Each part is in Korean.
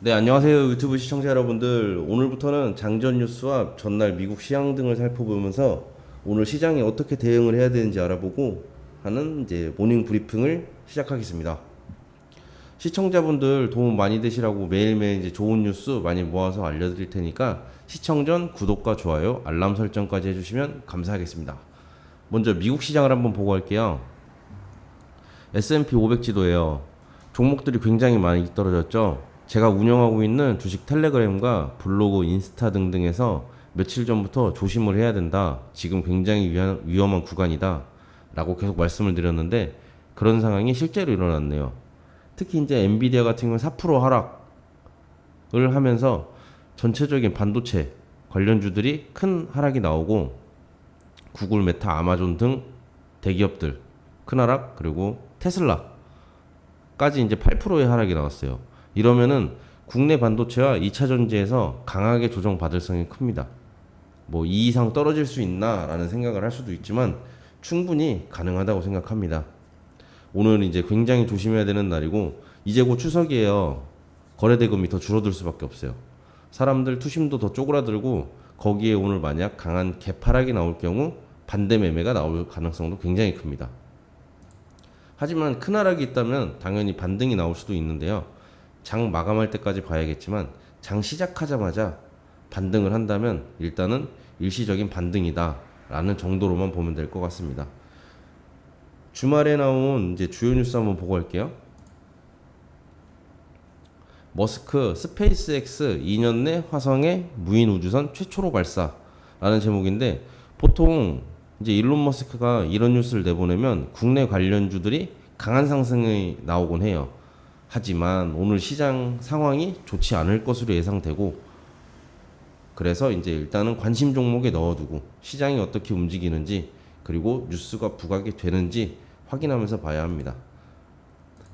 네, 안녕하세요. 유튜브 시청자 여러분들. 오늘부터는 장전 뉴스와 전날 미국 시황 등을 살펴보면서 오늘 시장에 어떻게 대응을 해야 되는지 알아보고 하는 이제 모닝 브리핑을 시작하겠습니다. 시청자분들 도움 많이 되시라고 매일매일 이제 좋은 뉴스 많이 모아서 알려드릴 테니까 시청 전 구독과 좋아요, 알람 설정까지 해주시면 감사하겠습니다. 먼저 미국 시장을 한번 보고 갈게요. S&P 500 지도예요. 종목들이 굉장히 많이 떨어졌죠. 제가 운영하고 있는 주식 텔레그램과 블로그, 인스타 등등에서 며칠 전부터 조심을 해야 된다. 지금 굉장히 위험한 구간이다. 라고 계속 말씀을 드렸는데 그런 상황이 실제로 일어났네요. 특히 이제 엔비디아 같은 경우는 4% 하락을 하면서 전체적인 반도체 관련주들이 큰 하락이 나오고 구글, 메타, 아마존 등 대기업들 큰 하락, 그리고 테슬라까지 이제 8%의 하락이 나왔어요. 이러면은 국내 반도체와 2차 전지에서 강하게 조정 받을 성이 큽니다. 뭐 이 이상 떨어질 수 있나라는 생각을 할 수도 있지만 충분히 가능하다고 생각합니다. 오늘은 이제 굉장히 조심해야 되는 날이고 이제 곧 추석이에요. 거래 대금이 더 줄어들 수밖에 없어요. 사람들 투심도 더 쪼그라들고 거기에 오늘 만약 강한 개파락이 나올 경우 반대 매매가 나올 가능성도 굉장히 큽니다. 하지만 큰 하락이 있다면 당연히 반등이 나올 수도 있는데요. 장 마감할 때까지 봐야겠지만 장 시작하자마자 반등을 한다면 일단은 일시적인 반등이다 라는 정도로만 보면 될 것 같습니다. 주말에 나온 이제 주요 뉴스 한번 보고 할게요. 머스크 스페이스X 2년 내 화성에 무인 우주선 최초로 발사라는 제목인데 보통 이제 일론 머스크가 이런 뉴스를 내보내면 국내 관련주들이 강한 상승이 나오곤 해요. 하지만 오늘 시장 상황이 좋지 않을 것으로 예상되고 그래서 이제 일단은 관심 종목에 넣어두고 시장이 어떻게 움직이는지 그리고 뉴스가 부각이 되는지 확인하면서 봐야 합니다.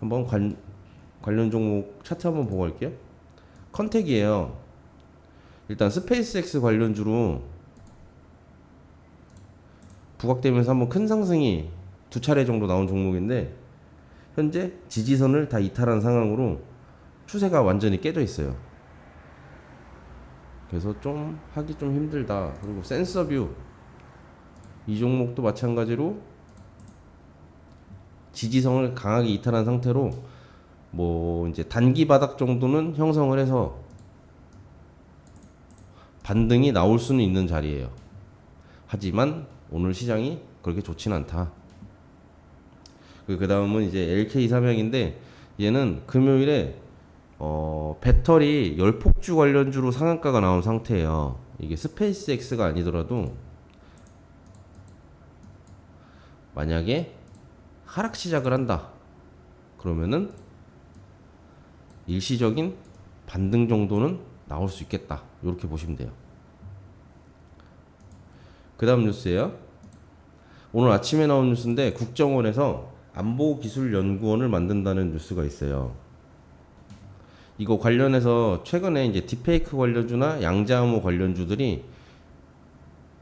한번 관련 종목 차트 한번 보고 갈게요. 컨택이에요. 일단 스페이스X 관련주로 부각되면서 한번 큰 상승이 두 차례 정도 나온 종목인데 현재 지지선을 다 이탈한 상황으로 추세가 완전히 깨져 있어요. 그래서 좀 하기 좀 힘들다. 그리고 센서뷰 이 종목도 마찬가지로 지지선을 강하게 이탈한 상태로 뭐 이제 단기 바닥 정도는 형성을 해서 반등이 나올 수는 있는 자리예요. 하지만 오늘 시장이 그렇게 좋진 않다. 그 다음은 이제 LK 삼양인데 얘는 금요일에 배터리 열폭주 관련주로 상한가가 나온 상태예요. 이게 스페이스X가 아니더라도 만약에 하락 시작을 한다. 그러면은 일시적인 반등 정도는 나올 수 있겠다. 이렇게 보시면 돼요. 그 다음 뉴스예요. 오늘 아침에 나온 뉴스인데 국정원에서 안보기술연구원을 만든다는 뉴스가 있어요. 이거 관련해서 최근에 이제 딥페이크 관련주나 양자암호 관련주들이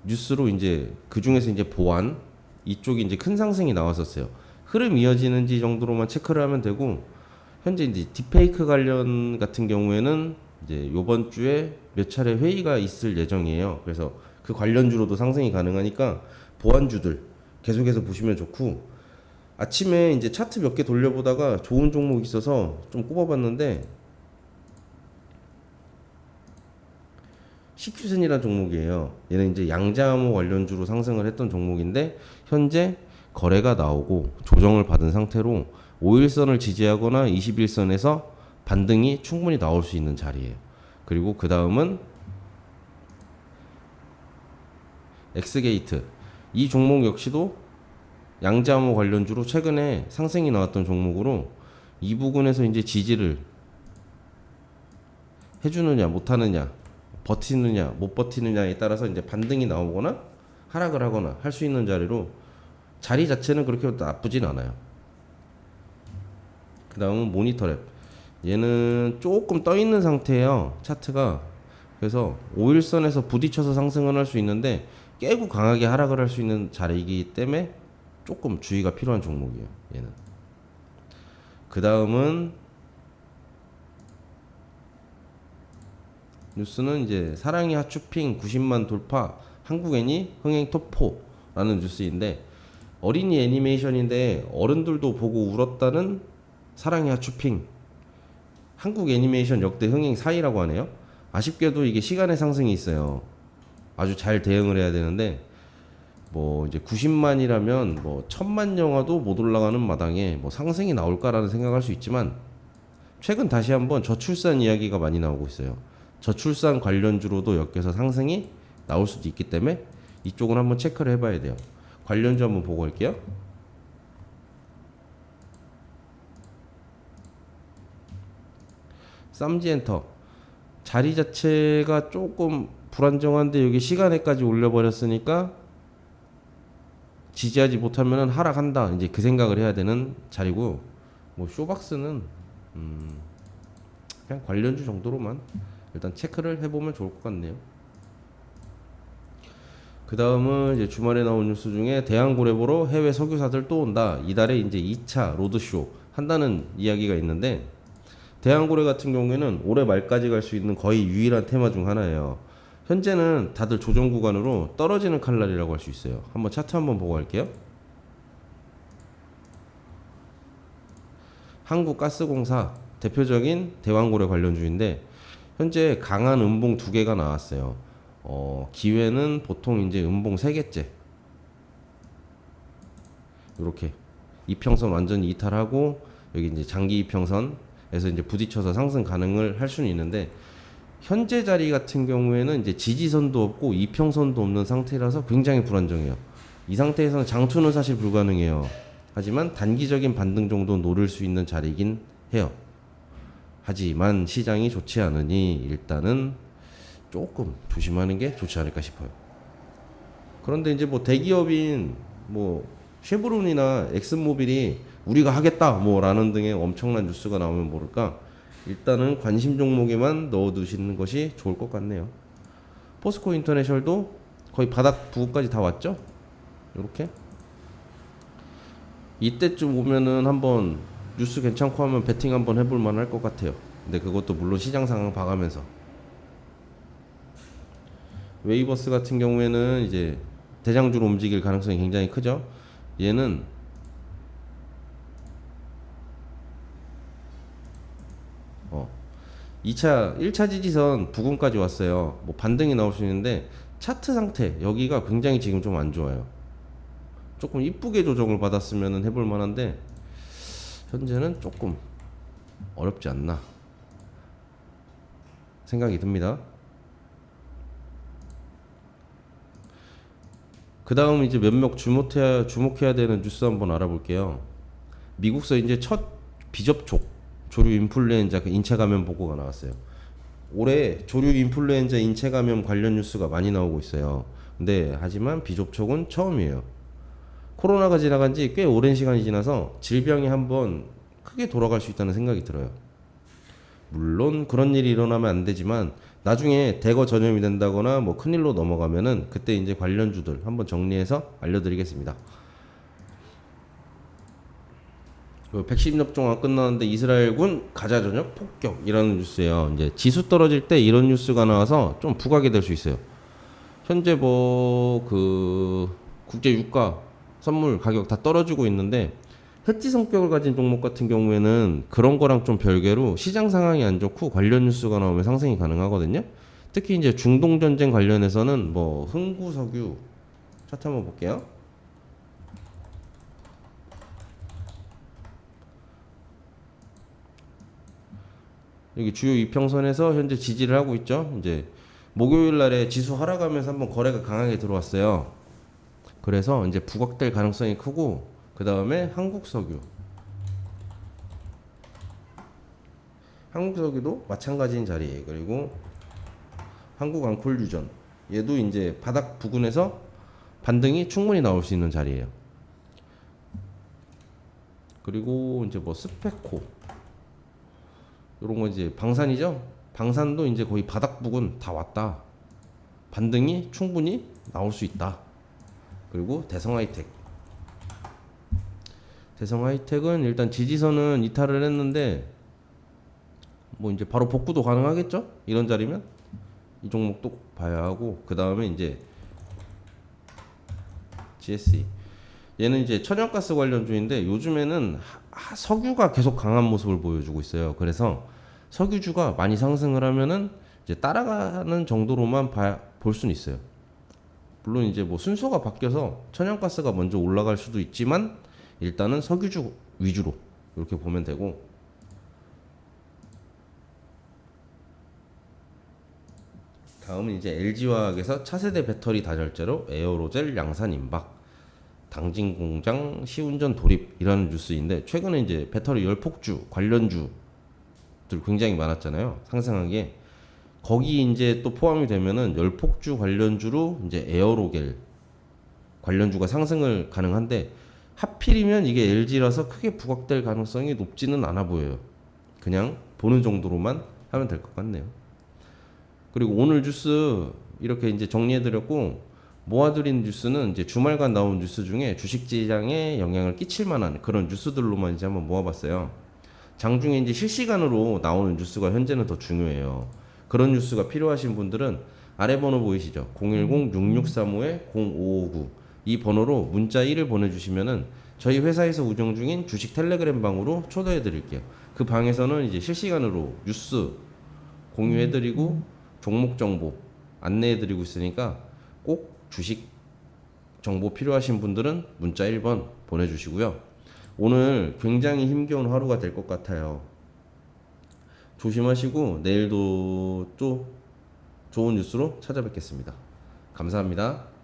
뉴스로 이제 그 중에서 이제 보안 이쪽이 이제 큰 상승이 나왔었어요. 흐름 이어지는지 정도로만 체크를 하면 되고 현재 이제 딥페이크 관련 같은 경우에는 이제 요번 주에 몇 차례 회의가 있을 예정이에요. 그래서 그 관련주로도 상승이 가능하니까 보안주들 계속해서 보시면 좋고 아침에 이제 차트 몇 개 돌려보다가 좋은 종목이 있어서 좀 꼽아봤는데 CQ센이라는 종목이에요. 얘는 이제 양자암호 관련주로 상승을 했던 종목인데 현재 거래가 나오고 조정을 받은 상태로 5일선을 지지하거나 21선에서 반등이 충분히 나올 수 있는 자리예요. 그리고 그 다음은 엑스게이트 이 종목 역시도 양자암호 관련주로 최근에 상승이 나왔던 종목으로 이 부분에서 이제 지지를 해주느냐 못하느냐 버티느냐 못 버티느냐에 따라서 이제 반등이 나오거나 하락을 하거나 할 수 있는 자리로 자리 자체는 그렇게 나쁘진 않아요. 그 다음은 모니터랩 얘는 조금 떠 있는 상태예요. 차트가. 그래서 5일선에서 부딪혀서 상승을 할 수 있는데 깨고 강하게 하락을 할 수 있는 자리이기 때문에 조금 주의가 필요한 종목이에요. 얘는. 그 다음은 뉴스는 이제 사랑이 하추핑 90만 돌파 한국 애니 흥행 톱4라는 뉴스인데, 어린이 애니메이션인데 어른들도 보고 울었다는 사랑이 하추핑, 한국 애니메이션 역대 흥행 4위라고 하네요. 아쉽게도 이게 시간의 상승이 있어요. 아주 잘 대응을 해야 되는데, 뭐 이제 90만이라면 뭐 1000만 영화도 못 올라가는 마당에 뭐 상승이 나올까라는 생각할 수 있지만, 최근 다시 한번 저출산 이야기가 많이 나오고 있어요. 저출산 관련주로도 엮여서 상승이 나올 수도 있기 때문에 이쪽은 한번 체크를 해봐야 돼요. 관련주 한번 보고 올게요. 쌈지엔터 자리 자체가 조금 불안정한데 여기 시간에까지 올려버렸으니까 지지하지 못하면 하락한다, 이제 그 생각을 해야 되는 자리고, 뭐 쇼박스는 그냥 관련주 정도로만 일단 체크를 해보면 좋을 것 같네요. 그 다음은 이제 주말에 나온 뉴스 중에 대한고래 보러 해외 석유사들 또 온다. 이달에 이제 2차 로드쇼 한다는 이야기가 있는데, 대한고래 같은 경우에는 올해 말까지 갈 수 있는 거의 유일한 테마 중 하나예요. 현재는 다들 조정 구간으로 떨어지는 칼날이라고 할 수 있어요. 한번 차트 한번 보고 갈게요. 한국가스공사 대표적인 대왕고래 관련주인데, 현재 강한 음봉 2개가 나왔어요. 기회는 보통 이제 음봉 3개째. 이렇게 이평선 완전히 이탈하고 여기 이제 장기 이평선에서 이제 부딪혀서 상승 가능을 할 수는 있는데, 현재 자리 같은 경우에는 이제 지지선도 없고 이평선도 없는 상태라서 굉장히 불안정해요. 이 상태에서는 장투는 사실 불가능해요. 하지만 단기적인 반등 정도 노릴 수 있는 자리이긴 해요. 하지만 시장이 좋지 않으니 일단은 조금 조심하는 게 좋지 않을까 싶어요. 그런데 이제 뭐 대기업인 뭐 쉐보론이나 엑슨모빌이 우리가 하겠다 뭐라는 등의 엄청난 뉴스가 나오면 모를까, 일단은 관심 종목에만 넣어두시는 것이 좋을 것 같네요. 포스코 인터내셔널도 거의 바닥 부근까지 다 왔죠? 이렇게 이때쯤 오면은 한번 뉴스 괜찮고 하면 베팅 한번 해볼 만할 것 같아요. 근데 그것도 물론 시장 상황 봐가면서. 웨이버스 같은 경우에는 이제 대장주로 움직일 가능성이 굉장히 크죠. 얘는 1차 지지선 부근까지 왔어요. 뭐 반등이 나올 수 있는데 차트 상태 여기가 굉장히 지금 좀 안 좋아요. 조금 이쁘게 조정을 받았으면 해볼 만한데 현재는 조금 어렵지 않나 생각이 듭니다. 그 다음 이제 몇몇 주목해야 되는 뉴스 한번 알아볼게요. 미국서 이제 첫 비접촉 조류 인플루엔자 그 인체 감염 보고가 나왔어요. 올해 조류 인플루엔자 인체 감염 관련 뉴스가 많이 나오고 있어요. 근데 하지만 비접촉은 처음이에요. 코로나가 지나간 지 꽤 오랜 시간이 지나서 질병이 한번 크게 돌아갈 수 있다는 생각이 들어요. 물론 그런 일이 일어나면 안 되지만 나중에 대거 전염이 된다거나 뭐 큰일로 넘어가면은 그때 이제 관련주들 한번 정리해서 알려드리겠습니다. 110 접종안 끝나는데 이스라엘군 가자 전역 폭격이라는 뉴스예요. 이제 지수 떨어질 때 이런 뉴스가 나와서 좀 부각이 될 수 있어요. 현재 뭐 그 국제 유가 선물 가격 다 떨어지고 있는데, 해지 성격을 가진 종목 같은 경우에는 그런 거랑 좀 별개로 시장 상황이 안 좋고 관련 뉴스가 나오면 상승이 가능하거든요. 특히 이제 중동 전쟁 관련해서는 뭐 흥구석유 차트 한번 볼게요. 여기 주요 이평선에서 현재 지지를 하고 있죠. 이제 목요일 날에 지수 하락하면서 한번 거래가 강하게 들어왔어요. 그래서 이제 부각될 가능성이 크고, 그 다음에 한국석유도 마찬가지인 자리에, 그리고 한국앙콜유전 얘도 이제 바닥 부근에서 반등이 충분히 나올 수 있는 자리예요. 그리고 이제 뭐 스페코 이런 거 이제 방산이죠. 방산도 이제 거의 바닥 부근 다 왔다. 반등이 충분히 나올 수 있다. 그리고 대성하이텍은 일단 지지선은 이탈을 했는데 뭐 이제 바로 복구도 가능하겠죠? 이런 자리면 이 종목도 꼭 봐야 하고, 그 다음에 이제 GSE. 얘는 이제 천연가스 관련주인데 요즘에는 석유가 계속 강한 모습을 보여주고 있어요. 그래서 석유주가 많이 상승을 하면은 이제 따라가는 정도로만 볼 수는 있어요. 물론 이제 뭐 순서가 바뀌어서 천연가스가 먼저 올라갈 수도 있지만 일단은 석유주 위주로 이렇게 보면 되고, 다음은 이제 LG화학에서 차세대 배터리 다절제로 에어로젤 양산 임박, 당진 공장 시운전 돌입이라는 뉴스인데, 최근에 이제 배터리 열폭주 관련주들 굉장히 많았잖아요. 상승한 게. 거기 이제 또 포함이 되면은 열폭주 관련주로 이제 에어로겔 관련주가 상승을 가능한데, 하필이면 이게 LG라서 크게 부각될 가능성이 높지는 않아 보여요. 그냥 보는 정도로만 하면 될 것 같네요. 그리고 오늘 뉴스 이렇게 이제 정리해드렸고, 모아드린 뉴스는 이제 주말간 나온 뉴스 중에 주식시장에 영향을 끼칠 만한 그런 뉴스들로만 이제 한번 모아봤어요. 장중에 이제 실시간으로 나오는 뉴스가 현재는 더 중요해요. 그런 뉴스가 필요하신 분들은 아래 번호 보이시죠? 010-6635-0559 이 번호로 문자 1을 보내주시면은 저희 회사에서 운영 중인 주식 텔레그램 방으로 초대해 드릴게요. 그 방에서는 이제 실시간으로 뉴스 공유해 드리고 종목 정보 안내해 드리고 있으니까 꼭 주식 정보 필요하신 분들은 문자 1번 보내주시고요. 오늘 굉장히 힘겨운 하루가 될 것 같아요. 조심하시고 내일도 또 좋은 뉴스로 찾아뵙겠습니다. 감사합니다.